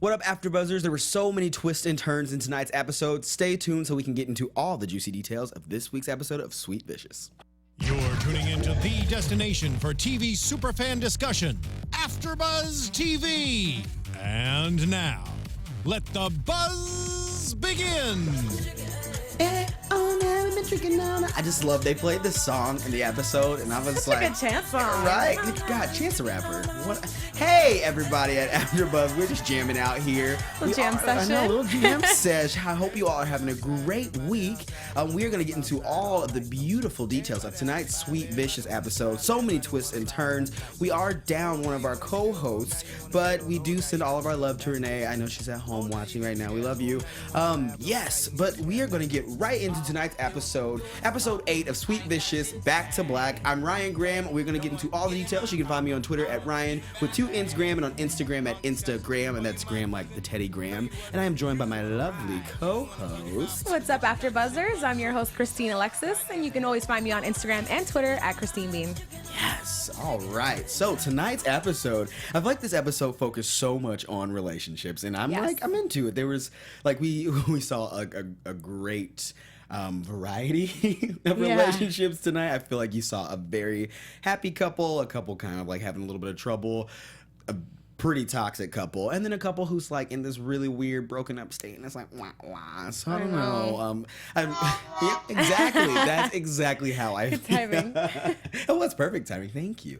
What up, AfterBuzzers? There were so many twists and turns in tonight's episode. Stay tuned so we can get into all the juicy details of this week's episode of Sweet Vicious. You're tuning into the destination for TV superfan discussion, AfterBuzz TV. And now, let the buzz begin. I just love they played this song in the episode, and I was like, a good Chance song, right? God, Chance the Rapper. What? Hey, everybody at AfterBuzz, we're just jamming out here. Little jam session. I know, a little jam sesh. I hope you all are having a great week. We are going to get into all of the beautiful details of tonight's Sweet Vicious episode. So many twists and turns. We are down one of our co-hosts, but we do send all of our love to Renee. I know she's at home watching right now. We love you. Yes, but we are going to get right into tonight's episode 8 of Sweet Vicious, Back to Black. I'm Ryan Graham. We're going to get into all the details. You can find me on Twitter at Ryan with 2 N's Graham, and on Instagram at Instagram, and that's Graham like the Teddy Graham. And I am joined by my lovely co-host. What's up, AfterBuzzers? I'm your host, Christine Alexis, and you can always find me on Instagram and Twitter at Christine Bean. Yes, all right. So tonight's episode, I feel like this episode focused so much on relationships, and I'm into it. There was like we saw a great variety of relationships tonight. I feel like you saw a very happy couple, a couple kind of like having a little bit of trouble, a pretty toxic couple, and then a couple who's like in this really weird broken up state, and it's like wah wah. So I don't know. Yeah, exactly. That's exactly how I Good feel. timing. It was perfect timing. Thank you.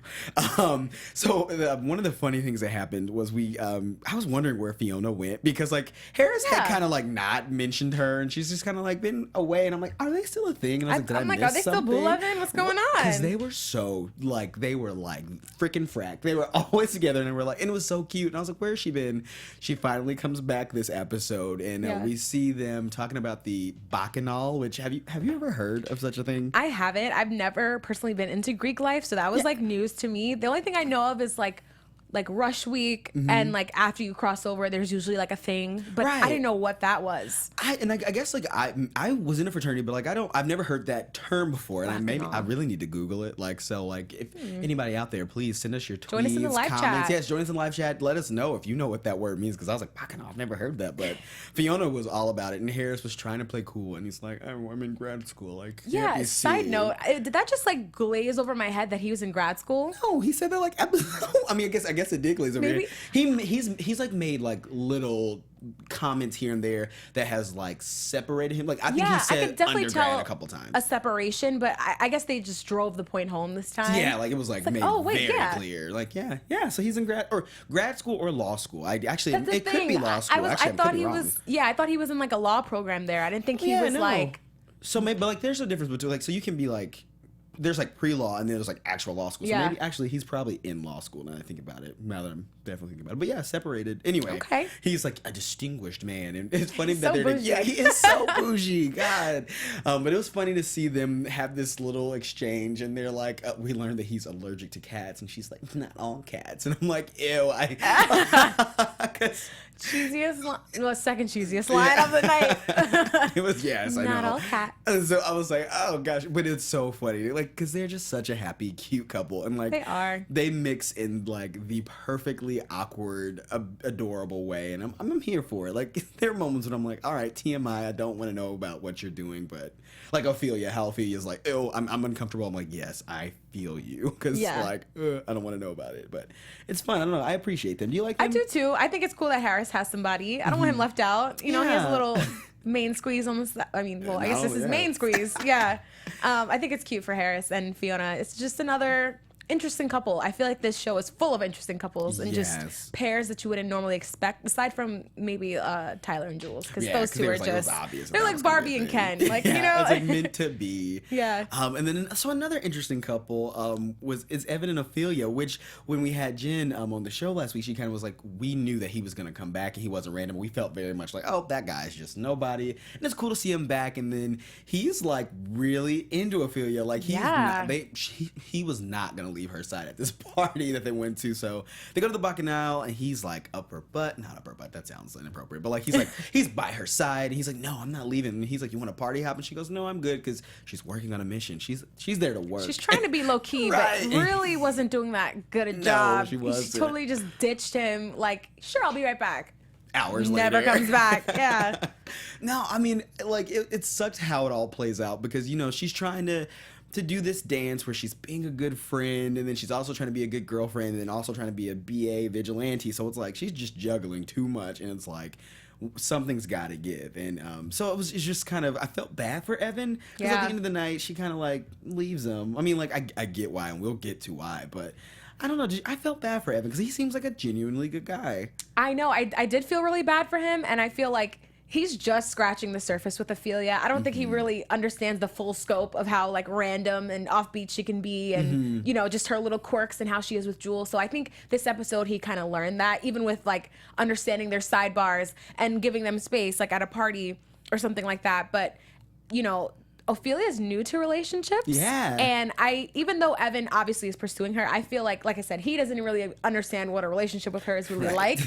So one of the funny things that happened was I was wondering where Fiona went, because like Harris had kind of like not mentioned her, and she's just kind of like been away, and I'm like, are they still a thing? And I was like, did I miss are they something? still boo-loving? What's going on? Because they were freaking frack. They were always together, and they were like, and it was so cute. And I was like, where's she been? She finally comes back this episode, and we see them talking about the bacchanal, which have you ever heard of such a thing? I haven't. I've never personally been into Greek life, so that was like news to me. The only thing I know of is like Rush Week, and like after you cross over, there's usually like a thing, but I didn't know what that was. I guess like I was in a fraternity, but like I've never heard that term before, and I really need to Google it. Like, so like if anybody out there, please send us your tweets, join us in the live comments. chat. Yes, join us in the live chat. Let us know if you know what that word means, because I was like, bacchanal, I've never heard that. But Fiona was all about it, and Harris was trying to play cool, and he's like, I'm in grad school. Like, Yeah. Side note, did that just like glaze over my head that he was in grad school? No, he said that like I mean, I guess it did glaze over Maybe. He's like made like little comments here and there that has like separated him. Like I think he said I could definitely undergrad tell a couple times. a separation, but I guess they just drove the point home this time. Yeah, like it was like made very clear. Like yeah. So he's in grad school or law school. I actually it could be law school. I thought he was. Yeah, I thought he was in like a law program there. I didn't think he was like. So maybe, but like there's a difference between like, so you can be like, there's like pre-law and then there's like actual law school. So maybe actually he's probably in law school now that I think about it. Now that I'm definitely thinking about it. But yeah, separated. Anyway, he's like a distinguished man. And it's funny that they're bougie. he is so bougie. God. But it was funny to see them have this little exchange, and they're like, we learned that he's allergic to cats, and she's like, not all cats. And I'm like, ew. Second cheesiest line of the night. It was, yes, I know. Not all cats. And so I was like, oh gosh, but it's so funny, like, because they're just such a happy, cute couple, and like they mix in like the perfectly awkward, adorable way, and I'm here for it. Like there are moments when I'm like, all right, TMI, I don't want to know about what you're doing, but like Ophelia, how Ophelia is like, ew, I'm uncomfortable. I'm like, yes, I feel you, because like I don't want to know about it, but it's fun. I don't know. I appreciate them. Do you like them? I do too. I think it's cool that Harris has somebody. I don't want him left out. You know, he has a little main squeeze on the. I mean, well, I guess this is main squeeze. Yeah. I think it's cute for Harris and Fiona. It's just another interesting couple. I feel like this show is full of interesting couples and just pairs that you wouldn't normally expect, aside from maybe Tyler and Jules, because those two are just they're like Barbie and Ken, like you know, it's like meant to be. And then so another interesting couple is Evan and Ophelia, which when we had Jen on the show last week, she kind of was like, we knew that he was gonna come back and he wasn't random. We felt very much like, oh, that guy's just nobody, and it's cool to see him back. And then he's like really into Ophelia, like he was not gonna leave her side at this party that they went to. So they go to the bacchanal, and he's like not upper butt, that sounds inappropriate, but like he's like he's by her side, and he's like, no, I'm not leaving. And he's like, you want a party hop? And she goes, no, I'm good, because she's working on a mission. She's there to work. She's trying to be low key, but really wasn't doing that good a job. She wasn't. She totally just ditched him, like, sure, I'll be right back. hours never later. comes back. Yeah. No, I mean, like, it sucks how it all plays out because, you know, she's trying to do this dance where she's being a good friend, and then she's also trying to be a good girlfriend, and then also trying to be a BA vigilante. So it's like she's just juggling too much, and it's like something's got to give. And so it's just kind of, I felt bad for Evan because at the end of the night she kind of like leaves him. I mean, like, I get why, and we'll get to why, but I don't know. I felt bad for Evan because he seems like a genuinely good guy. I know. I did feel really bad for him, and I feel like he's just scratching the surface with Ophelia. I don't think he really understands the full scope of how like random and offbeat she can be, and you know, just her little quirks and how she is with Jules. So I think this episode he kind of learned that, even with like understanding their sidebars and giving them space, like at a party or something like that. But you know, Ophelia's new to relationships. Yeah. And even though Evan obviously is pursuing her, I feel like I said, he doesn't really understand what a relationship with her is really like.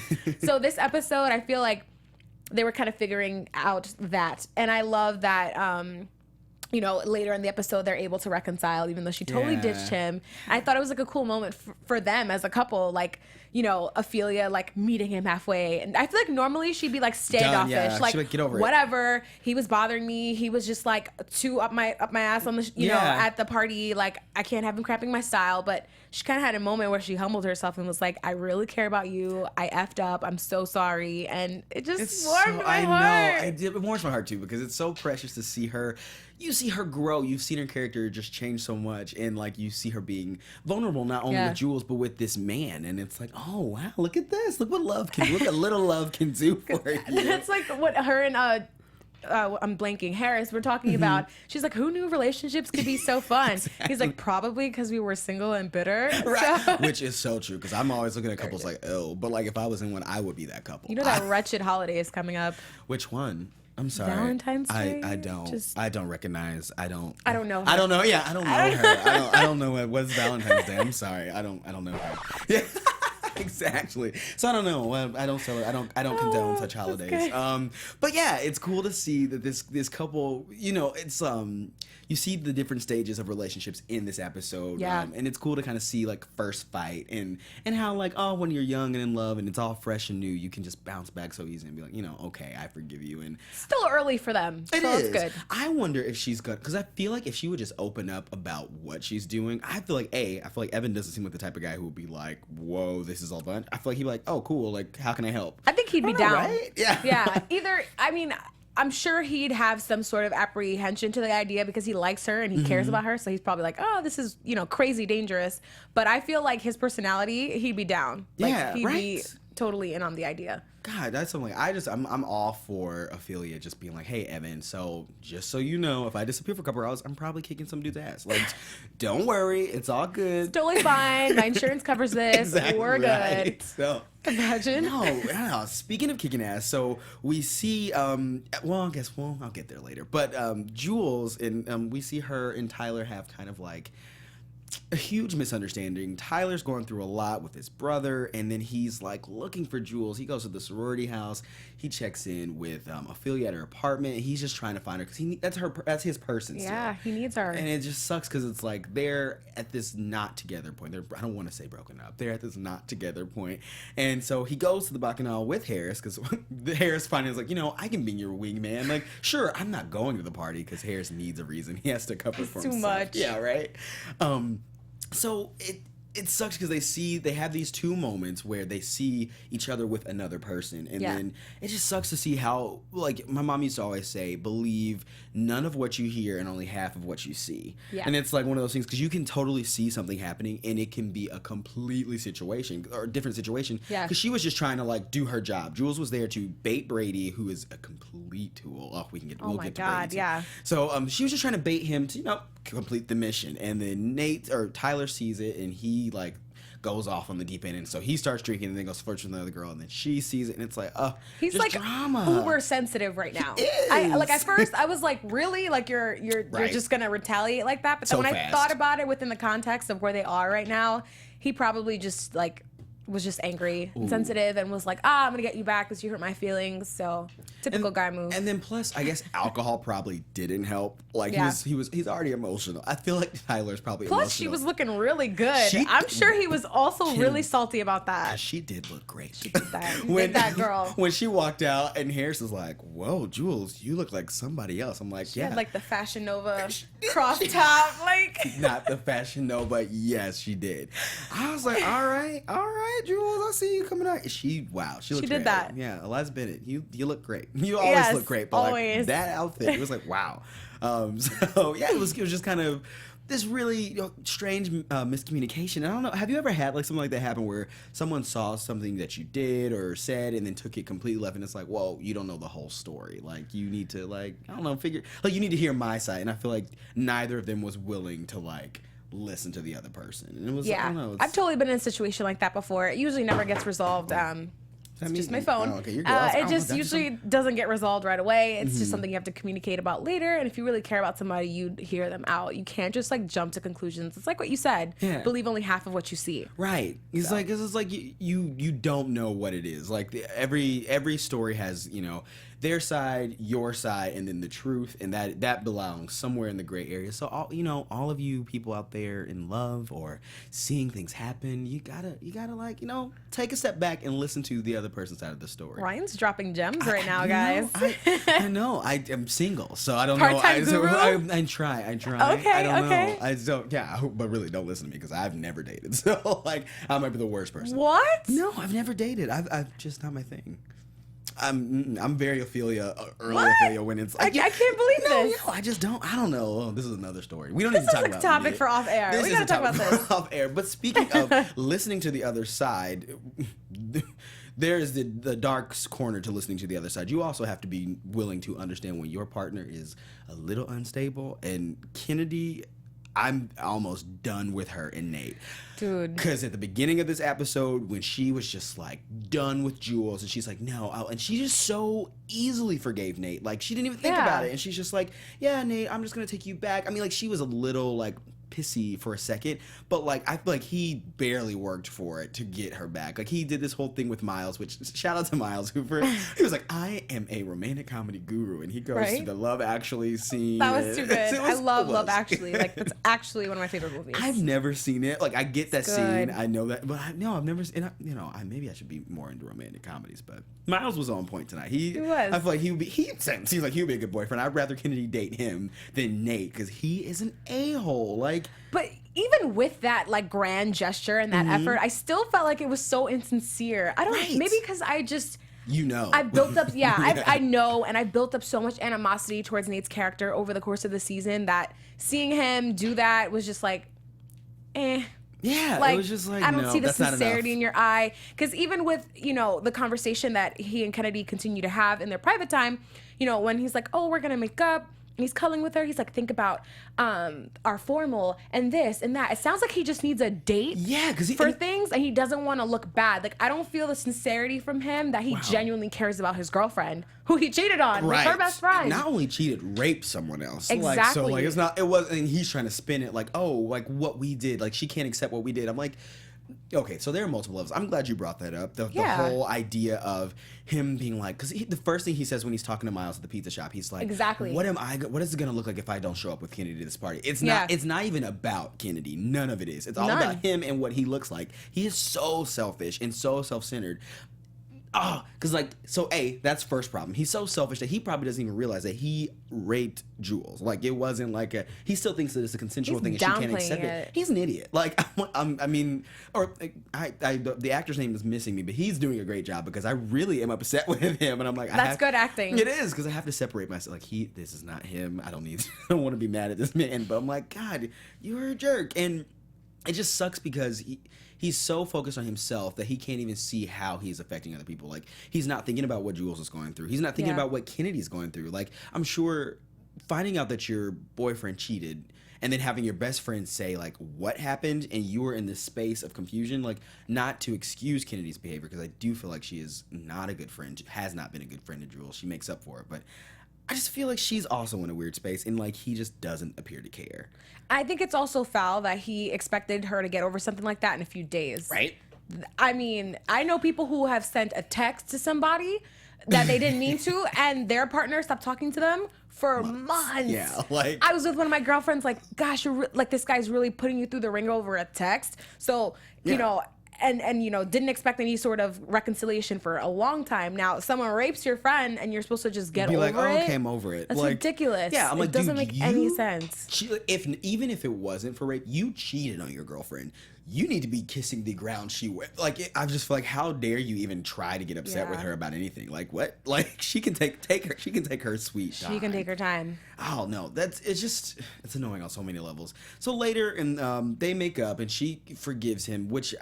So this episode, I feel like they were kind of figuring out that. And I love that, you know, later in the episode, they're able to reconcile, even though she totally ditched him. And I thought it was like a cool moment for them as a couple, like, you know, Ophelia like meeting him halfway. And I feel like normally she'd be like standoffish, like, get over whatever. He was bothering me. He was just like too up my ass on the, you know, at the party. Like, I can't have him cramping my style. But she kind of had a moment where she humbled herself and was like, I really care about you. I effed up. I'm so sorry. And it just warmed my heart. It warms my heart too, because it's so precious to see her. You see her grow. You've seen her character just change so much, and like you see her being vulnerable not only with Jules but with this man, and it's like, oh wow, look at this! Look what a little love can do for you. That's like what her and I'm blanking, Harris were talking about. She's like, who knew relationships could be so fun? Exactly. He's like, probably because we were single and bitter. Right. So. Which is so true, because I'm always looking at couples like, oh, but like if I was in one, I would be that couple. You know that wretched holiday is coming up. Which one? I'm sorry. Valentine's Day? I don't recognize. I don't know. Her. I don't know. Yeah, I don't know her. I don't know what's Valentine's Day. I'm sorry. I don't know her. Yeah. Exactly. So I don't know. I don't celebrate. I don't condone such holidays. Okay. But yeah, it's cool to see that this couple, you know, it's you see the different stages of relationships in this episode. Yeah. And it's cool to kind of see like first fight and how like, oh, when you're young and in love and it's all fresh and new, you can just bounce back so easy and be like, you know, okay, I forgive you. And still early for them. It so is. It's good. I wonder if she's good, because I feel like if she would just open up about what she's doing, I feel like Evan doesn't seem like the type of guy who would be like, whoa, this is all fun. I feel like he'd be like, oh, cool, like, how can I help? I think he'd be down. Right? Yeah. Yeah. Either, I mean, I'm sure he'd have some sort of apprehension to the idea because he likes her and he cares about her. So he's probably like, oh, this is, you know, crazy dangerous. But I feel like his personality, he'd be down. Like, he'd be totally in on the idea. God, that's something I'm all for Ophelia just being like, hey, Evan, so just so you know, if I disappear for a couple hours, I'm probably kicking some dude's ass. Like, don't worry, it's all good. It's totally fine. My insurance covers this. Exactly. We're good. So imagine. No, speaking of kicking ass, so we see, I'll get there later. But Jules, and we see her and Tyler have kind of like a huge misunderstanding. Tyler's going through a lot with his brother, and then he's like looking for Jules. He goes to the sorority house. He checks in with Ophelia at her apartment. He's just trying to find her because that's his person. Yeah, still. He needs her. And it just sucks because it's like they're at this not together point. I don't want to say broken up. They're at this not together point. And so he goes to the Bacchanal with Harris because Harris finally is like, you know, I can be your wingman. Like, sure, I'm not going to the party because Harris needs a reason. He has to cover for himself. Too much. Yeah, right. So it sucks because they have these two moments where they see each other with another person, and then it just sucks to see how, like, my mom used to always say, believe none of what you hear and only half of what you see. Yeah. And it's like one of those things because you can totally see something happening and it can be a completely situation or a different situation. Yeah. Because she was just trying to like do her job. Jules was there to bait Brady, who is a complete tool. Oh, we'll get to Brady too. Yeah. So she was just trying to bait him to, you know, complete the mission, and then Tyler sees it and he like goes off on the deep end, and so he starts drinking and then goes flirts with another girl, and then she sees it and it's like, he's just like drama. Uber sensitive right now. At first I was like, really, like you're just gonna retaliate like that, but then when I thought about it within the context of where they are right now, he probably just like was just angry and sensitive and was like, I'm gonna get you back because you hurt my feelings. So typical guy move. And then plus, I guess alcohol probably didn't help. Like he's already emotional. I feel like Tyler's probably plus emotional. she was looking really good. I'm sure he was also really salty about that. She did look great. She did that. Did that girl. When she walked out and Harris was like, "Whoa, Jules, you look like somebody else." I'm like, she yeah. had like the Fashion Nova cross top, like not the Fashion Nova. Yes, she did. I was like, all right, Jules, I see you coming out. She looked did great. that. Yeah, Eliza Bennett, you look great. You always look great, but always. like that outfit, it was like wow. So yeah, it was just kind of this really strange miscommunication. I don't know. Have you ever had like something like that happen where someone saw something that you did or said and then took it completely left, and it's like, whoa, you don't know the whole story. Like you need to you need to hear my side, and I feel like neither of them was willing to like listen to the other person. And it was I don't know, I've totally been in a situation like that before. It usually never gets resolved. It's just my phone. Oh, okay, you're good. It just usually doesn't get resolved right away. It's just something you have to communicate about later. And if you really care about somebody, you'd hear them out. You can't just like jump to conclusions. It's like what you said. Yeah. Believe only half of what you see. Right. It's like you don't know what it is. Like every story has their side, your side, and then the truth, and that belongs somewhere in the gray area. So all of you people out there in love or seeing things happen, you gotta take a step back and listen to the other person's side of the story. Ryan's dropping gems right now, guys. I know. I am single, so I don't Part-time know. guru? I try. Okay, I don't okay. know. I don't. Yeah, but really, don't listen to me because I've never dated. So like, I might be the worst person. What? No, I've never dated. I've just not my thing. I'm very Ophelia, early What? Ophelia when it's like, I can't believe this. No, I just don't. I don't know. Oh, this is another story. We don't need to talk about This is a topic for off air. We gotta talk about this. Off air. But speaking of listening to the other side, there's the dark corner to listening to the other side. You also have to be willing to understand when your partner is a little unstable. And Kennedy, I'm almost done with her and Nate. Dude. Because at the beginning of this episode, when she was just like done with Jules, and she's like, no, and she just so easily forgave Nate. Like, she didn't even think about it. And she's just like, yeah, Nate, I'm just going to take you back. I mean, like, she was a little like pissy for a second, but like I feel like he barely worked for it to get her back. Like he did this whole thing with Miles, which shout out to Miles Hooper. He was like, I am a romantic comedy guru, and he goes to the Love Actually scene. That was too good. I love Love Actually. Like that's actually one of my favorite movies. I've never seen it. Like I get that scene, I know that, but I've never seen. And maybe I should be more into romantic comedies. But Miles was on point tonight. He was. I feel like he seems like he would be a good boyfriend. I'd rather Kennedy date him than Nate because he is an a-hole. Like. But even with that like grand gesture and that effort, I still felt like it was so insincere. I don't maybe because I just I built up I know, and I built up so much animosity towards Nate's character over the course of the season that seeing him do that was just like yeah, like, it was just like, I don't no, see the that's not sincerity enough. in your eye. Because even with, the conversation that he and Kennedy continue to have in their private time, when he's like, oh, we're going to make up, and he's cuddling with her, he's like, think about our formal and this and that. It sounds like he just needs a date for things, and he doesn't want to look bad. Like, I don't feel the sincerity from him that he genuinely cares about his girlfriend, who he cheated on with her best friend. Not only cheated, raped someone else. Exactly. Like, so, like, it wasn't, and he's trying to spin it like, oh, like, what we did. Like, she can't accept what we did. I'm like, okay, so there are multiple levels. I'm glad you brought that up. The whole idea of him being like, because the first thing he says when he's talking to Miles at the pizza shop, he's like, exactly. What is it going to look like if I don't show up with Kennedy to this party? It's not. It's not even about Kennedy. None of it is. It's all about him and what he looks like. He is so selfish and so self-centered. Because that's first problem. He's so selfish that he probably doesn't even realize that he raped Jules. Like, it wasn't like he still thinks that it's a consensual thing and she can't accept it. He's an idiot. Like, the actor's name is missing me, but he's doing a great job because I really am upset with him, and I'm like, that's good acting. It is, because I have to separate myself. Like, this is not him. I don't want to be mad at this man, but I'm like, God, you're a jerk, and it just sucks because he's so focused on himself that he can't even see how he's affecting other people. Like, he's not thinking about what Jules is going through. He's not thinking about what Kennedy's going through. Like, I'm sure finding out that your boyfriend cheated and then having your best friend say, like, what happened, and you were in this space of confusion, like, not to excuse Kennedy's behavior, because I do feel like she is not a good friend, has not been a good friend to Jules. She makes up for it, but I just feel like she's also in a weird space, and like he just doesn't appear to care. I think it's also foul that he expected her to get over something like that in a few days. Right? I mean, I know people who have sent a text to somebody that they didn't mean to, and their partner stopped talking to them for months. Yeah, like I was with one of my girlfriends, like, gosh, like this guy's really putting you through the ringer over a text. So, you know, and you know, didn't expect any sort of reconciliation for a long time. Now, someone rapes your friend, and you're supposed to just get over it. Okay, I'm over it. That's like, ridiculous. Yeah, I'm like, it doesn't make any sense. Even if it wasn't for rape, you cheated on your girlfriend. You need to be kissing the ground she went. Like, I just feel like, how dare you even try to get upset with her about anything? Like, what? Like, she can take her. She can take her sweet time. She can take her time. Oh no, it's annoying on so many levels. So later, and they make up, and she forgives him, which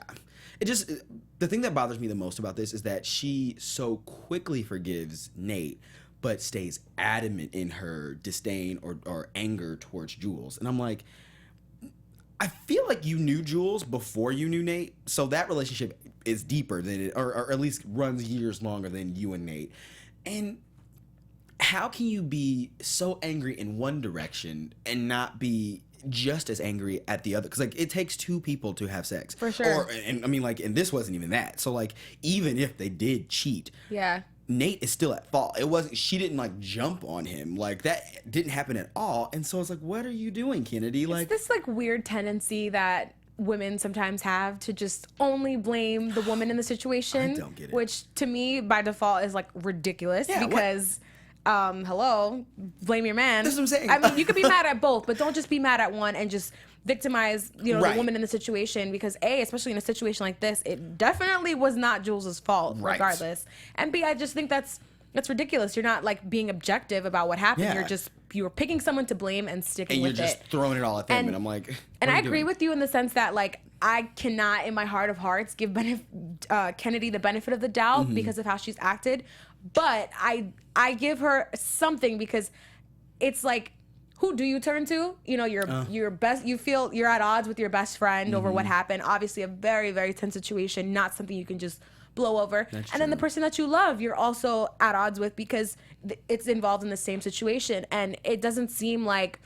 the thing that bothers me the most about this is that she so quickly forgives Nate, but stays adamant in her disdain or anger towards Jules, and I'm like, I feel like you knew Jules before you knew Nate, so that relationship is deeper than it, or at least runs years longer than you and Nate. And how can you be so angry in one direction and not be just as angry at the other? Because like, it takes two people to have sex, for sure. And I mean, like, and this wasn't even that. So like, even if they did cheat, Nate is still at fault. It wasn't, she didn't like jump on him. Like, that didn't happen at all. And so it's like, what are you doing, Kennedy? Like, it's this like weird tendency that women sometimes have to just only blame the woman in the situation. I don't get it. Which to me, by default, is like ridiculous because hello, blame your man. That's what I'm saying. I mean, you could be mad at both, but don't just be mad at one and just victimize, you know, the woman in the situation, because A, especially in a situation like this, it definitely was not Jules's fault, regardless. And B, I just think that's ridiculous. You're not like being objective about what happened. You're picking someone to blame and sticking with it. And you're just throwing it all at them. And I'm like, and I agree with you in the sense that like, I cannot in my heart of hearts give Kennedy the benefit of the doubt because of how she's acted. But I give her something, because it's like, who do you turn to? You know, your best. You feel you're at odds with your best friend over what happened. Obviously, a very, very tense situation, not something you can just blow over. And then the person that you love, you're also at odds with, because it's involved in the same situation. And it doesn't seem like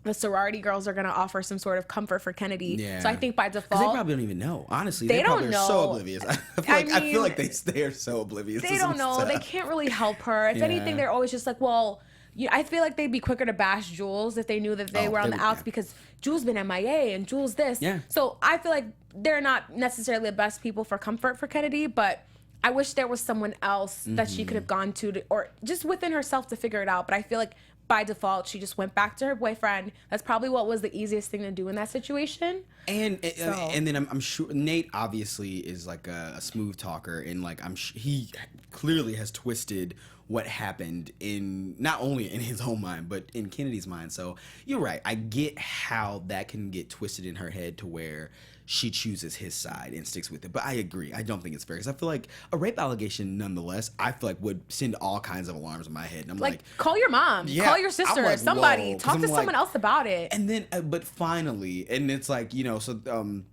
the sorority girls are going to offer some sort of comfort for Kennedy. Yeah. So I think by default, they probably don't even know. Honestly, they probably don't know. Are so oblivious. I feel like they are so oblivious. They don't know. Stuff. They can't really help her. If anything, they're always just like, well, I feel like they'd be quicker to bash Jules if they knew that they were on the outs because Jules been MIA and Jules this. Yeah. So I feel like they're not necessarily the best people for comfort for Kennedy, but I wish there was someone else that she could have gone to, or just within herself to figure it out. But I feel like by default, she just went back to her boyfriend. That's probably what was the easiest thing to do in that situation. And then I'm sure Nate obviously is like a smooth talker, and like he clearly has twisted what happened in not only in his own mind but in Kennedy's mind. So you're right. I get how that can get twisted in her head to where she chooses his side and sticks with it. But I agree. I don't think it's fair, because I feel like a rape allegation, nonetheless, I feel like would send all kinds of alarms in my head. And I'm like, call your mom, call your sister, like, somebody, talk to someone else about it. And then, but finally, and it's like, you know, so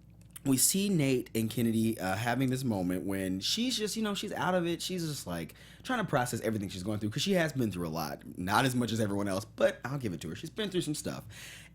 we see Nate and Kennedy having this moment when she's just, you know, she's out of it. She's just like trying to process everything she's going through, because she has been through a lot. Not as much as everyone else, but I'll give it to her. She's been through some stuff.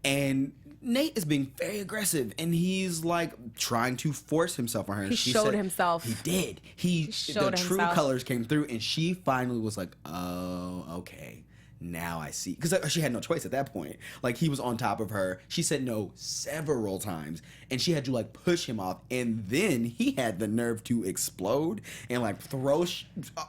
And Nate is being very aggressive, and he's like trying to force himself on her. He showed himself. He did. He showed the true colors came through, and she finally was like, oh, okay. Now I see. Because she had no choice at that point. Like, he was on top of her. She said no several times, and she had to like push him off. And then he had the nerve to explode and like throw.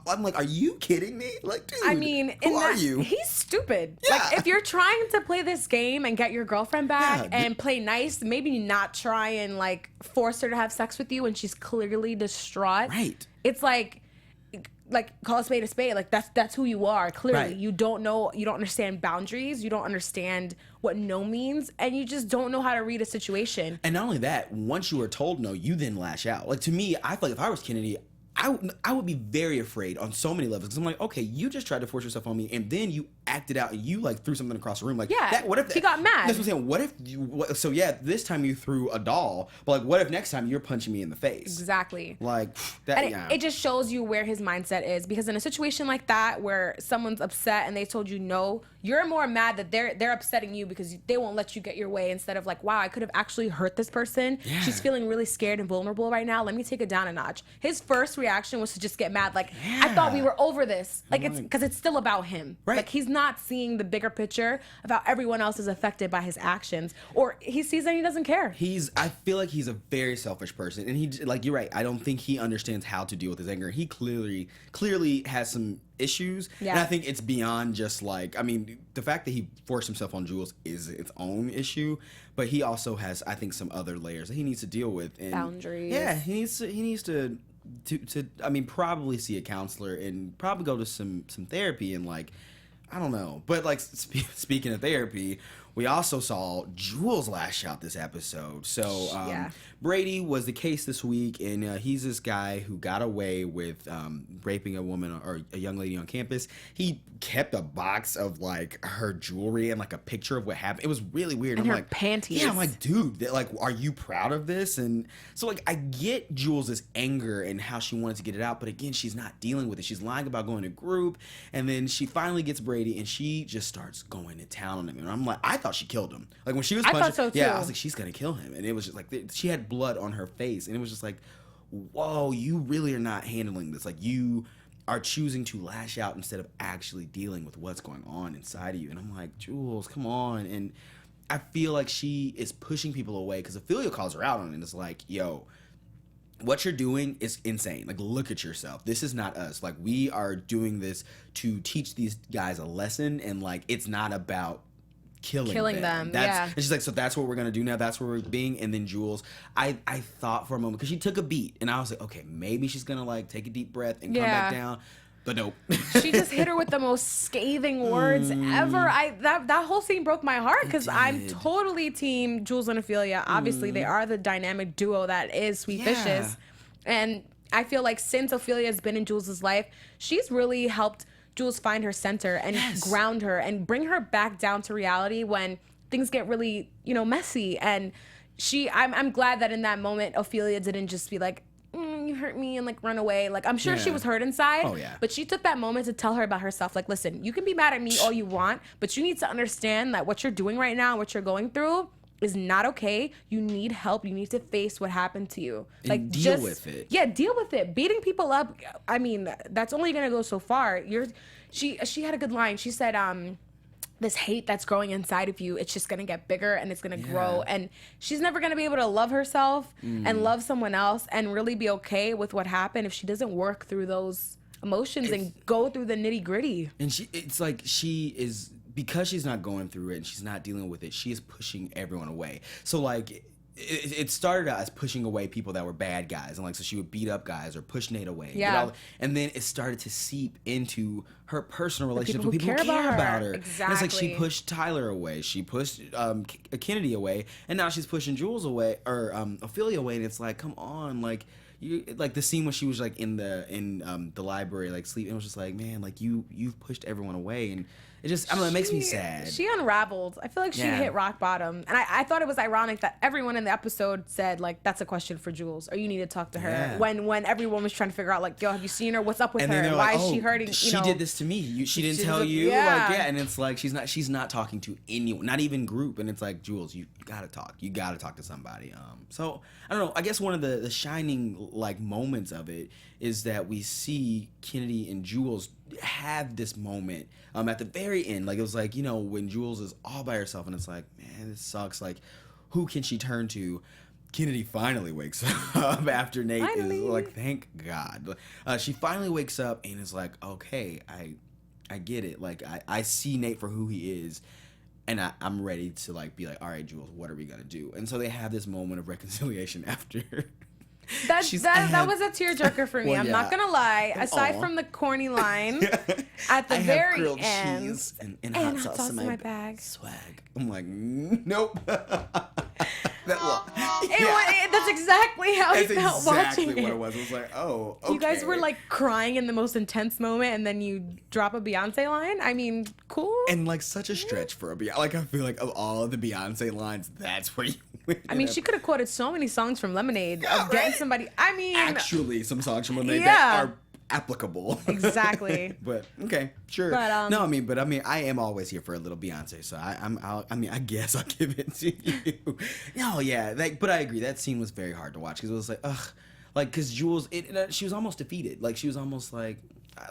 I'm like, are you kidding me? Like, dude, I mean, who are you? He's stupid. Yeah. Like, if you're trying to play this game and get your girlfriend back and play nice, maybe not try and like force her to have sex with you when she's clearly distraught. Right. It's like call a spade a spade. Like, that's who you are. Clearly, right. You don't know. You don't understand boundaries. You don't understand what no means, and you just don't know how to read a situation. And not only that, once you are told no, you then lash out. Like, to me, I feel like if I was Kennedy, I would be very afraid on so many levels, because I'm like, okay, you just tried to force yourself on me, and then you acted out and you like threw something across the room. Like, yeah, what if he got mad? That's what I'm saying. What if so yeah, this time you threw a doll, but like, what if next time you're punching me in the face? Exactly. Like that. And it just shows you where his mindset is, because in a situation like that where someone's upset and they told you no, you're more mad that they're upsetting you because they won't let you get your way, instead of like, wow, I could have actually hurt this person. Yeah. She's feeling really scared and vulnerable right now. Let me take it down a notch. His first reaction was to just get mad. Like, I thought we were over this. Like, it's because it's still about him. Right. Like, he's not seeing the bigger picture of how everyone else is affected by his actions, or he sees that he doesn't care. I feel like he's a very selfish person, and he, like, you're right. I don't think he understands how to deal with his anger. He clearly has some issues, and I think it's beyond just like, I mean, the fact that he forced himself on Jules is its own issue, but he also has, I think, some other layers that he needs to deal with. And boundaries. Yeah, he needs to I mean, probably see a counselor and probably go to some therapy, and like, I don't know. But like, speaking of therapy, we also saw Jules lash out this episode. So Brady was the case this week, and he's this guy who got away with raping a woman or a young lady on campus. He kept a box of like her jewelry and like a picture of what happened. It was really weird. And I'm her like, panties. Yeah, I'm like, dude, like, are you proud of this? And so like, I get Jules' anger and how she wanted to get it out, but again, she's not dealing with it. She's lying about going to group, and then she finally gets Brady, and she just starts going to town on him. And I'm like, I thought she killed him. Like when she was punching, I thought so too. yeah, I was like, she's gonna kill him. And it was just like, she had blood on her face, and it was just like, whoa, you really are not handling this. Like, you are choosing to lash out instead of actually dealing with what's going on inside of you. And I'm like, Jules, come on. And I feel like she is pushing people away, because Ophelia calls her out on it and is like, yo, what you're doing is insane. Like, look at yourself. This is not us. Like, we are doing this to teach these guys a lesson, and like, it's not about killing them. And she's like, so that's what we're gonna do now. That's where we're being. And then Jules, I thought for a moment, because she took a beat, and I was like, okay, maybe she's gonna like take a deep breath and come back down. But nope. She just hit her with the most scathing words ever. That whole scene broke my heart, because I'm totally team Jules and Ophelia. Obviously, they are the dynamic duo that is Sweet Vicious. And I feel like since Ophelia has been in Jules' life, she's really helped Jules find her center and ground her and bring her back down to reality when things get really, messy. And I'm glad that in that moment, Ophelia didn't just be like, you hurt me, and like run away. Like, I'm sure she was hurt inside. Oh, yeah. But she took that moment to tell her about herself. Like, listen, you can be mad at me all you want, but you need to understand that what you're doing right now, what you're going through, is not okay. You need help. You need to face what happened to you. And like, deal with it. Yeah, deal with it. Beating people up, I mean, that's only gonna go so far. She had a good line. She said, this hate that's growing inside of you, it's just gonna get bigger and it's gonna grow, and she's never gonna be able to love herself and love someone else and really be okay with what happened if she doesn't work through those emotions and go through the nitty gritty. And it's like, she is, because she's not going through it and she's not dealing with it, she is pushing everyone away. So like, it started out as pushing away people that were bad guys, and like, so she would beat up guys or push Nate away. And then it started to seep into her personal relationships with people who care about her. Exactly. And it's like, she pushed Tyler away, she pushed Kennedy away, and now she's pushing Jules away, or Ophelia away. And it's like, come on, like, you, like the scene when she was like in the library, like sleeping, it was just like, man, like you've pushed everyone away. And it just, I don't know, it makes me sad. She unraveled. I feel like she hit rock bottom. And I thought it was ironic that everyone in the episode said, like, that's a question for Jules, or you need to talk to her. When everyone was trying to figure out, like, yo, have you seen her? What's up with her? Why like, is she hurting? She did this to me. She didn't tell you? And it's like, she's not talking to anyone, not even group. And it's like, Jules, you gotta talk. You gotta talk to somebody. So, I don't know. I guess one of the shining, like, moments of it is that we see Kennedy and Jules have this moment at the very end. Like, it was like, when Jules is all by herself and it's like, man, this sucks. Like, who can she turn to? Kennedy finally wakes up after Nate is like, thank God. She finally wakes up and is like, okay, I get it. Like, I see Nate for who he is. And I'm ready to like be like, all right, Jules, what are we gonna do? And so they have this moment of reconciliation after. That was a tearjerker for me. I'm not gonna lie. Aside from the corny line at the very end, cheese and hot sauce in my bag. Swag. I'm like, nope. That's That's exactly how he felt watching it. Exactly what it was. It was like, oh, okay. You guys were like crying in the most intense moment, and then you drop a Beyonce line. I mean, cool. And like such a stretch for a Beyonce. Like I feel like of all of the Beyonce lines, that's where you win. I mean, she could have quoted so many songs from Lemonade of getting somebody. I mean, actually, some songs from Lemonade that are applicable. Exactly. But okay, sure. But, no, I mean, I am always here for a little Beyonce, so I guess I'll give it to you. No, yeah, but I agree. That scene was very hard to watch because it was like, ugh, like because Jules, she was almost defeated. Like she was almost like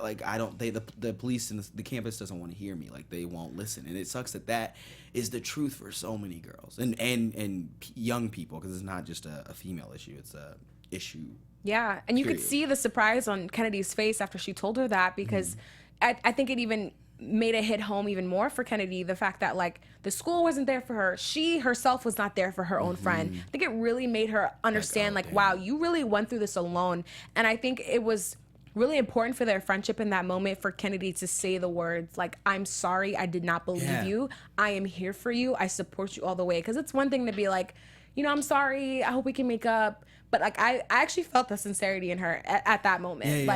the police and the campus doesn't want to hear me. Like they won't listen, and it sucks that is the truth for so many girls and young people because it's not just a female issue; it's a issue. Yeah, and you could see the surprise on Kennedy's face after she told her that because I think it even made it hit home even more for Kennedy, the fact that like the school wasn't there for her. She herself was not there for her own friend. I think it really made her understand wow, you really went through this alone. And I think it was really important for their friendship in that moment for Kennedy to say the words like, I'm sorry, I did not believe you. I am here for you. I support you all the way. Because it's one thing to be like, I'm sorry, I hope we can make up. But like I actually felt the sincerity in her at that moment.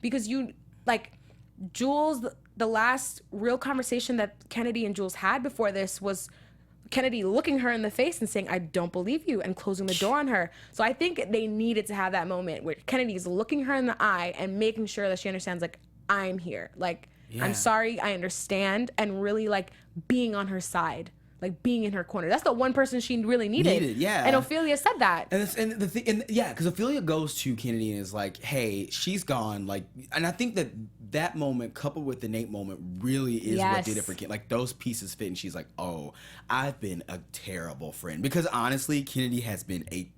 Because Jules, the last real conversation that Kennedy and Jules had before this was Kennedy looking her in the face and saying, I don't believe you, and closing the door on her. So I think they needed to have that moment where Kennedy's looking her in the eye and making sure that she understands, like, I'm here. Like, I'm sorry, I understand, and really, like, being on her side. Like being in her corner. That's the one person she really needed. And Ophelia said that. Because Ophelia goes to Kennedy and is like, "Hey, she's gone." Like, and I think that moment, coupled with the Nate moment, really is what did it for Kennedy. Like those pieces fit, and she's like, "Oh, I've been a terrible friend." Because honestly, Kennedy has been a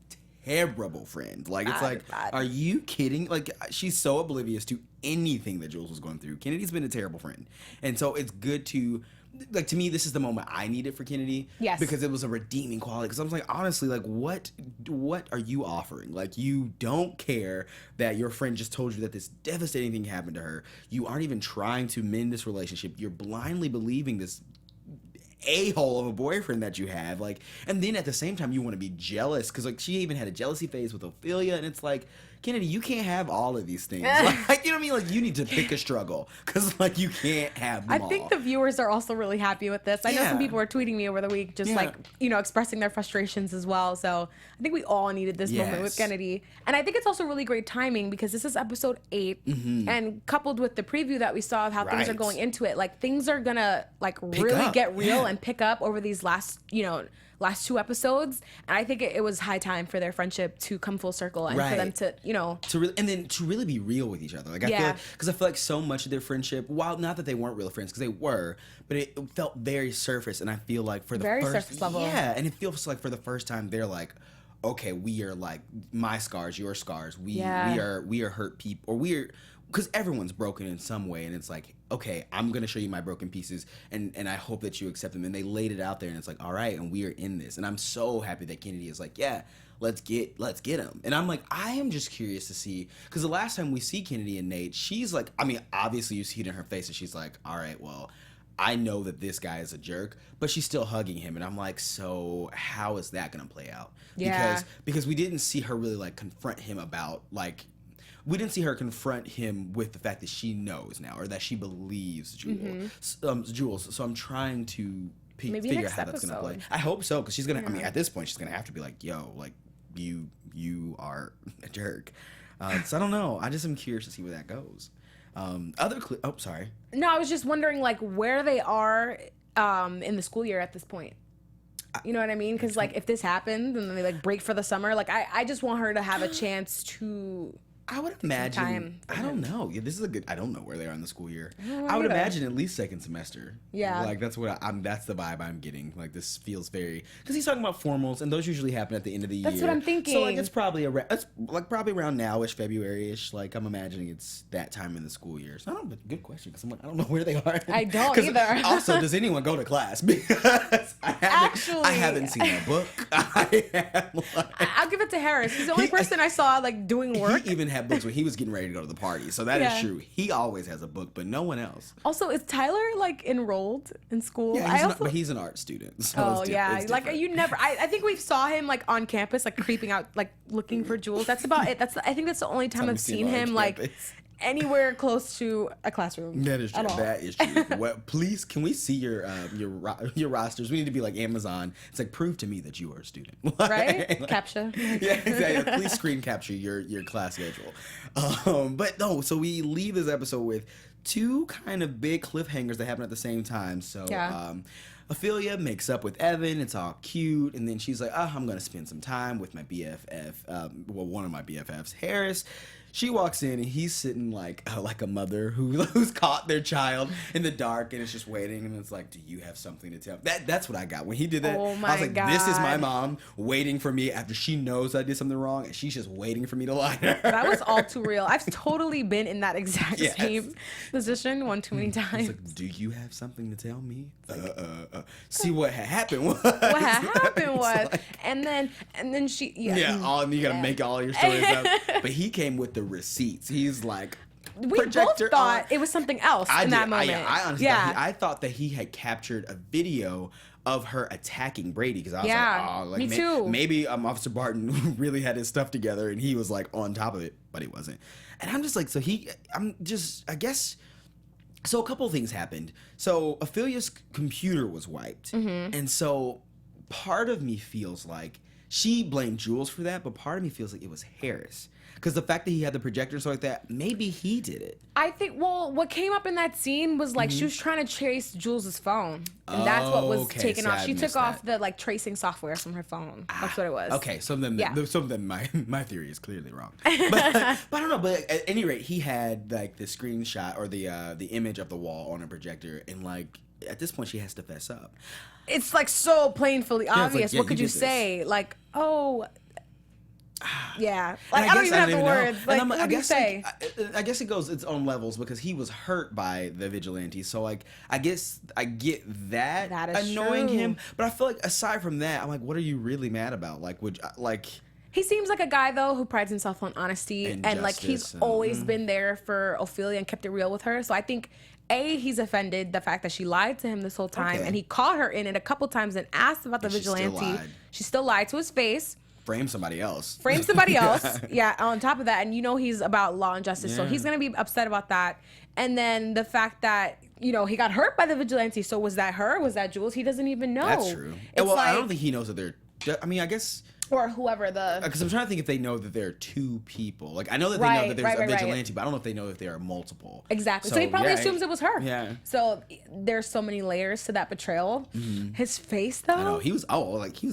terrible friend. Like it's like, are you kidding? Like she's so oblivious to anything that Jules was going through. Kennedy's been a terrible friend, and so it's good to. Like to me, this is the moment I needed for Kennedy. Yes. Because it was a redeeming quality. Because I was like, honestly, like, what are you offering? Like, you don't care that your friend just told you that this devastating thing happened to her. You aren't even trying to mend this relationship. You're blindly believing this a-hole of a boyfriend that you have. Like, and then at the same time, you want to be jealous. Because like, she even had a jealousy phase with Ophelia, and it's like, Kennedy, you can't have all of these things. Like, you know what I mean? Like, you need to pick a struggle because, like, you can't have them all. I think the viewers are also really happy with this. I know some people were tweeting me over the week just, like, expressing their frustrations as well. So I think we all needed this moment with Kennedy. And I think it's also really great timing because this is episode 8. And coupled with the preview that we saw of how things are going into it, like, things are going to, like, really get real and pick up over these last 2 episodes, and I think it was high time for their friendship to come full circle and for them to to really be real with each other. Like I feel like, because I feel like so much of their friendship, while not that they weren't real friends, because they were, but it felt very surface. And I feel like for the surface level, and it feels like for the first time they're like, okay, we are like my scars, your scars. We are hurt people, or we're. Because everyone's broken in some way, and it's like, okay, I'm gonna show you my broken pieces, and I hope that you accept them. And they laid it out there, and it's like, all right, and we are in this. And I'm so happy that Kennedy is like, yeah, let's get him. And I'm like, I am just curious to see, because the last time we see Kennedy and Nate, she's like, I mean, obviously you see it in her face, and she's like, all right, well, I know that this guy is a jerk, but she's still hugging him, and I'm like, so how is that gonna play out? Because we didn't see her really like confront him about like. We didn't see her confront him with the fact that she knows now, or that she believes Jules. So I'm trying to figure out how that's going to play. I hope so, because she's going to, I mean, at this point, she's going to have to be like, yo, like, you are a jerk. So I don't know. I just am curious to see where that goes. Sorry. No, I was just wondering, like, where they are in the school year at this point. You know what I mean? Because, like, if this happens and then they, like, break for the summer, like, I just want her to have a chance to... I would imagine. I don't know. Yeah, this is a good. I don't know where they are in the school year. I would either. imagine at least second semester. Yeah. Like that's what I'm. That's the vibe I'm getting. Like this feels very because he's talking about formals, and those usually happen at the end of the year. That's what I'm thinking. So like it's probably probably around now-ish, February-ish. Like I'm imagining it's that time in the school year. So I don't. Good question because I don't know where they are. I don't either. Also, does anyone go to class? Because I haven't seen a book. I'll give it to Harris. He's the only person I saw like doing work. He even have books when he was getting ready to go to the party. So that is true. He always has a book, but no one else. Also, is Tyler like enrolled in school? Yeah, but he's an art student. So it's like you never. I think we saw him like on campus, like creeping out, like looking for Jules. That's about it. I think that's the only time I've seen him like anywhere close to a classroom. That is true. That is true. Well, please, can we see your rosters? We need to be like Amazon. It's like, prove to me that you are a student. Right? Like, Captcha. Yeah, exactly. Please screen capture your class schedule. But no, so we leave this episode with two kind of big cliffhangers that happen at the same time. So Ophelia makes up with Evan. It's all cute. And then she's like, I'm going to spend some time with my BFF. One of my BFFs, Harris. She walks in and he's sitting like a mother who's caught their child in the dark and is just waiting, and it's like, do you have something to tell? That's what I got when he did that. Oh my I was like, God. This is my mom waiting for me after she knows I did something wrong and she's just waiting for me to lie to her. That was all too real. I've totally been in that exact same position one too many times. Like, do you have something to tell me? See what happened was. What happened was, like, and then she you gotta make all your stories up. But he came with the receipts. He's like, we both thought it was something else in that moment. I honestly I thought that he had captured a video of her attacking Brady, because I was like, me too. Maybe Officer Barton really had his stuff together and he was like on top of it, but he wasn't. And I'm just like, I guess. So a couple of things happened. So Ophelia's computer was wiped, and so part of me feels like she blamed Jules for that, but part of me feels like it was Harris. Because the fact that he had the projector and stuff like that, maybe he did it. I think, what came up in that scene was like she was trying to trace Jules's phone. And that's what was taken off. She took off the like tracing software from her phone. That's what it was. Okay, so then my theory is clearly wrong. But I don't know. But at any rate, he had like the screenshot or the image of the wall on a projector, and like at this point she has to fess up. It's like so plainly obvious. What could you say? Like, yeah, like I don't even have the words. Like, what do you say? I guess it goes its own levels because he was hurt by the vigilantes. So like, I guess I get that annoying him. But I feel like aside from that, I'm like, what are you really mad about? Like, he seems like a guy though who prides himself on honesty and like he's always been there for Ophelia and kept it real with her. So I think he's offended the fact that she lied to him this whole time, and he caught her in it a couple times and asked about the vigilante. She still lied to his face. Frame somebody else. Yeah, on top of that. And he's about law and justice, so he's going to be upset about that. And then the fact that, he got hurt by the vigilante. So was that her? Was that Jules? He doesn't even know. That's true. Well, I don't think he knows that they're... I mean, I guess... Or whoever because I'm trying to think if they know that there are two people. Like, I know that they know that there's a vigilante, but I don't know if they know if there are multiple. Exactly. So he probably assumes it was her. Yeah. So there's so many layers to that betrayal. His face, though. I know. He was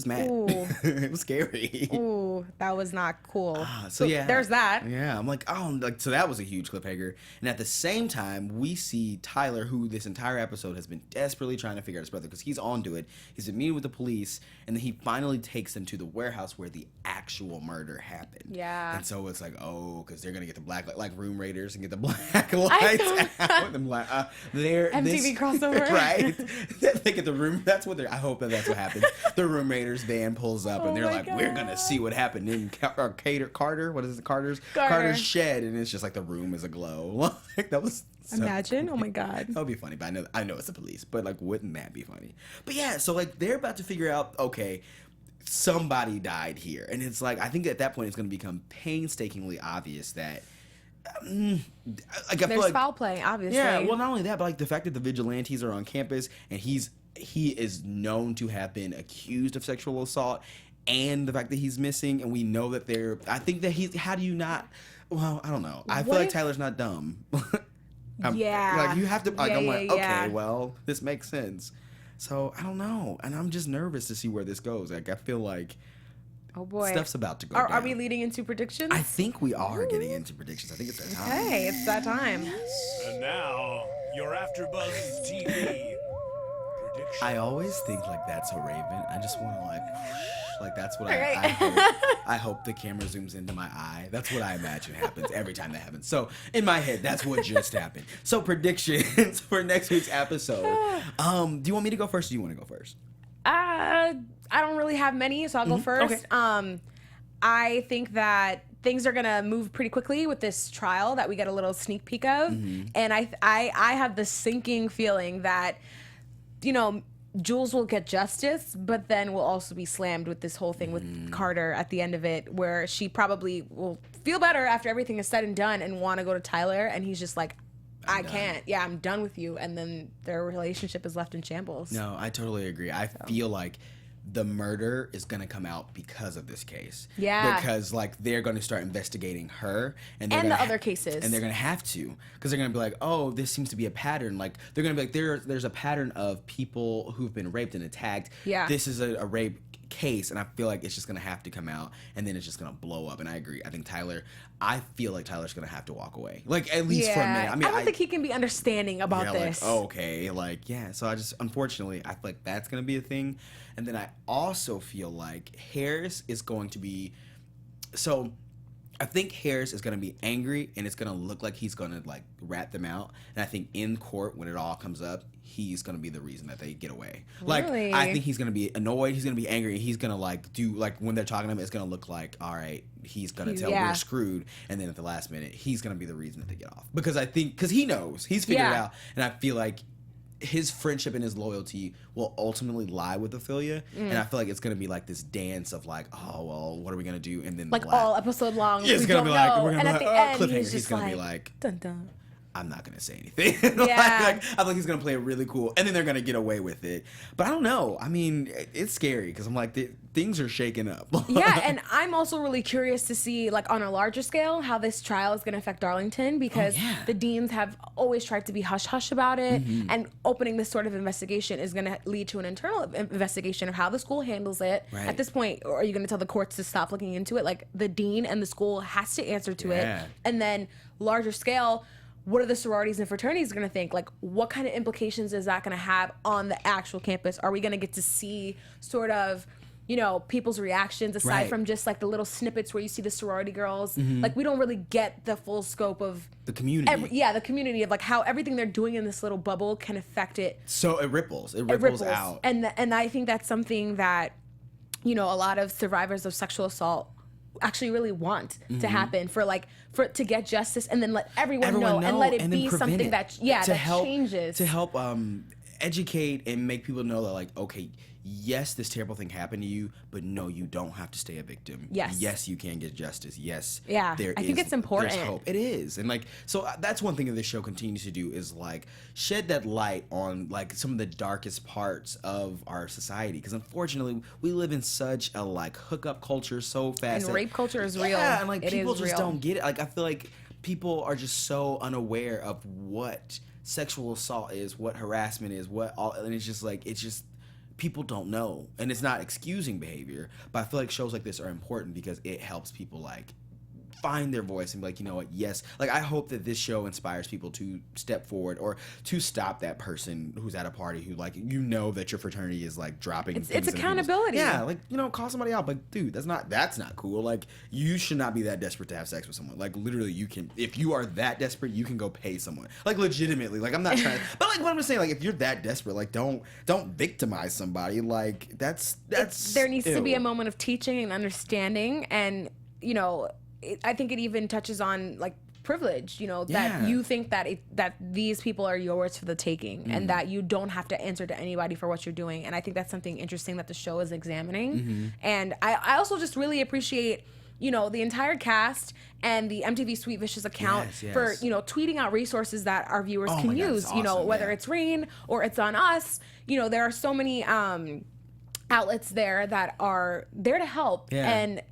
mad. Ooh. It was scary. Ooh, that was not cool. So yeah. There's that. Yeah. I'm like, so that was a huge cliffhanger. And at the same time, we see Tyler, who this entire episode has been desperately trying to figure out his brother because he's onto it. He's been meeting with the police, and then he finally takes them to the warehouse where the actual murder happened. Yeah. And so it's like, because they're gonna get the black, like room raiders and get the black lights out. MTV crossover. Right. They get the room. That's what I hope that's what happens. The room raiders van pulls up and they're like, we're gonna see what happened in Carter. What is it? Carter's shed, and it's just like the room is aglow. Like that was. Imagine. Oh my God. That would be funny, but I know it's the police, but like, wouldn't that be funny? But yeah, so like they're about to figure out, somebody died here. And it's like, I think at that point it's going to become painstakingly obvious that there's foul play, obviously. Yeah, well, not only that, but like the fact that the vigilantes are on campus and he is known to have been accused of sexual assault, and the fact that he's missing, and we know that I think that how do you not, I don't know. I feel like Tyler's not dumb. Like you have to, okay, well, this makes sense. So I don't know, and I'm just nervous to see where this goes. Like I feel like, oh boy, stuff's about to go down. Are we leading into predictions? I think we are getting into predictions. I think it's that time. Okay, it's that time. And now your AfterBuzz TV predictions. I always think like that's a raven. I just want to like that's what I hope. I hope the camera zooms into my eye. That's what I imagine happens every time that happens. So in my head, that's what just happened. So predictions for next week's episode. Do you want me to go first or do you want to go first? I don't really have many, so I'll go first. Okay. I think that things are gonna move pretty quickly with this trial that we get a little sneak peek of, and I have this sinking feeling that, you know, Jules will get justice, but then will also be slammed with this whole thing with Carter at the end of it, where she probably will feel better after everything is said and done and want to go to Tyler, and he's just like, I can't. Yeah, I'm done with you. And then their relationship is left in shambles. No, I totally agree. I feel like the murder is going to come out because of this case. Yeah. Because, like, they're going to start investigating her. And the other cases. And they're going to have to. Because they're going to be like, oh, this seems to be a pattern. Like, they're going to be like, there's a pattern of people who've been raped and attacked. Yeah. This is a rape case, and I feel like it's just going to have to come out, and then it's just going to blow up. And I agree. I feel like Tyler's going to have to walk away. Like, at least for a minute. I mean, I don't think he can be understanding about this. Like, oh, okay. Like, yeah. So unfortunately, I feel like that's going to be a thing. And then I also feel like Harris is going to be, so I think Harris is going to be angry, and it's going to look like he's going to, like, rat them out. And I think in court, when it all comes up, he's going to be the reason that they get away. Really? Like, I think he's going to be annoyed. He's going to be angry. He's going to, like, when they're talking to him, it's going to look like, all right, he's going to tell we're screwed. And then at the last minute, he's going to be the reason that they get off. Because he knows. He's figured it out. And I feel like his friendship and his loyalty will ultimately lie with Ophelia, and I feel like it's gonna be like this dance of like, oh well, what are we gonna do? And then like all episode long, it's gonna be like, we're gonna be like, cliffhanger. He's gonna be like, dun dun. I'm not gonna say anything. I feel like he's gonna play it really cool, and then they're gonna get away with it. But I don't know. I mean, it's scary because I'm like, things are shaking up. Yeah, and I'm also really curious to see, like, on a larger scale, how this trial is gonna affect Darlington, because the deans have always tried to be hush hush about it, and opening this sort of investigation is gonna lead to an internal investigation of how the school handles it. Right. At this point, or are you gonna tell the courts to stop looking into it? Like, the dean and the school has to answer to it, and then larger scale, what are the sororities and fraternities going to think? Like, what kind of implications is that going to have on the actual campus? Are we going to get to see sort of, you know, people's reactions aside from just like the little snippets where you see the sorority girls? Like, we don't really get the full scope of the community. The community of like how everything they're doing in this little bubble can affect it. So it ripples. It ripples out. And I think that's something that, you know, a lot of survivors of sexual assault actually really want to happen, for to get justice, and then let everyone know and let it be something that changes, to help educate and make people know that, like, okay, yes, this terrible thing happened to you, but no, you don't have to stay a victim. Yes, you can get justice. Yes, I think it's important. There's hope. It is, and like, so that's one thing that this show continues to do is like shed that light on like some of the darkest parts of our society, because unfortunately we live in such a like hookup culture so fast, and rape culture is real. Yeah, and like people just don't get it. Like, I feel like people are just so unaware of what sexual assault is, what harassment is, and it's just people don't know, and it's not excusing behavior, but I feel like shows like this are important because it helps people like find their voice and be like, you know what, yes, like I hope that this show inspires people to step forward or to stop that person who's at a party who, like, you know that your fraternity is like dropping it's accountability. Like, you know, call somebody out, but dude, that's not cool. Like, you should not be that desperate to have sex with someone. Like, literally, you can, if you are that desperate, you can go pay someone, like, legitimately. Like, I'm not trying but like what I'm saying, like, if you're that desperate, like, don't victimize somebody. Like, that's there needs to be a moment of teaching and understanding, and, you know, I think it even touches on like privilege, you know, that you think that that these people are yours for the taking, and that you don't have to answer to anybody for what you're doing. And I think that's something interesting that the show is examining. And I also just really appreciate, you know, the entire cast and the MTV Sweet Vicious account for, you know, tweeting out resources that our viewers can use, you know, whether it's Ryann or it's on us. You know, there are so many outlets there that are there to help. And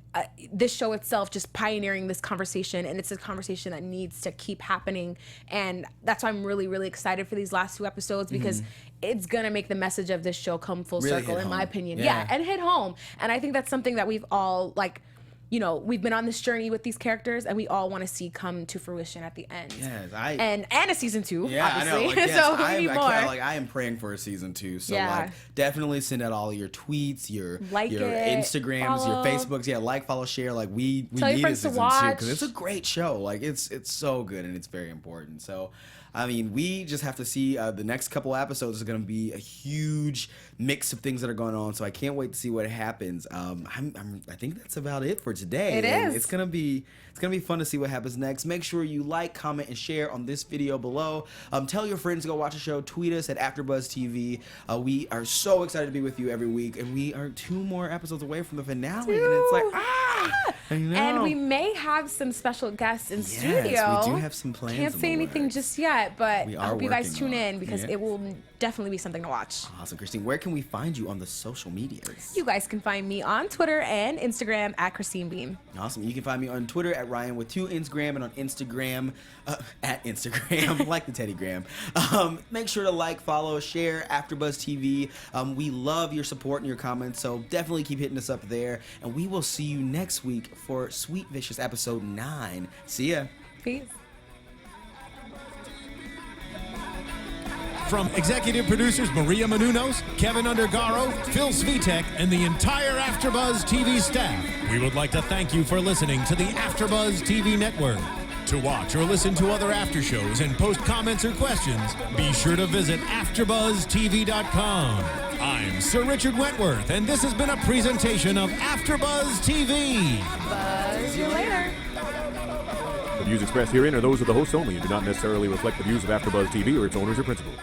this show itself just pioneering this conversation, and it's a conversation that needs to keep happening, and that's why I'm really, really excited for these last 2 episodes, because it's gonna make the message of this show come full circle, in my opinion. And hit home. And I think that's something that we've all, like, you know, we've been on this journey with these characters, and we all want to see come to fruition at the end. And a season 2, obviously. I know. Like, yes, so we need more. I am praying for a season 2. So like, definitely send out all your tweets, your Instagrams, follow. your Facebooks. Yeah, like, follow, share. Like, we Tell need your a friends to season 2 watch, because it's a great show. Like, it's so good, and it's very important. So I mean, we just have to see the next couple episodes is going to be a huge mix of things that are going on. So I can't wait to see what happens. I think that's about it for today. It is. It's gonna be fun to see what happens next. Make sure you like, comment, and share on this video below. Tell your friends to go watch the show. Tweet us at AFTERBUZZ TV. We are so excited to be with you every week, and we are 2 more episodes away from the finale. And it's like, I know. And we may have some special guests in studio. Yes, we do have some plans. Can't say anything just yet, but I hope you guys tune in because it it will definitely be something to watch. Awesome, Christine. Where can we find you on the social medias? You guys can find me on Twitter and Instagram at Christine Beam. Awesome. You can find me on Twitter at Ryann with 2 Instagram, and on Instagram at Instagram like the Teddy Graham. Make sure to like, follow, share AfterBuzz TV. We love your support and your comments, so definitely keep hitting us up there. And we will see you next week for Sweet Vicious episode 9. See ya. Peace. From executive producers Maria Menounos, Kevin Undergaro, Phil Svitek, and the entire AfterBuzz TV staff, we would like to thank you for listening to the AfterBuzz TV network. To watch or listen to other after shows and post comments or questions, be sure to visit AfterBuzzTV.com. I'm Sir Richard Wentworth, and this has been a presentation of AfterBuzz TV. Buzz you later. The views expressed herein are those of the hosts only and do not necessarily reflect the views of AfterBuzz TV or its owners or principals.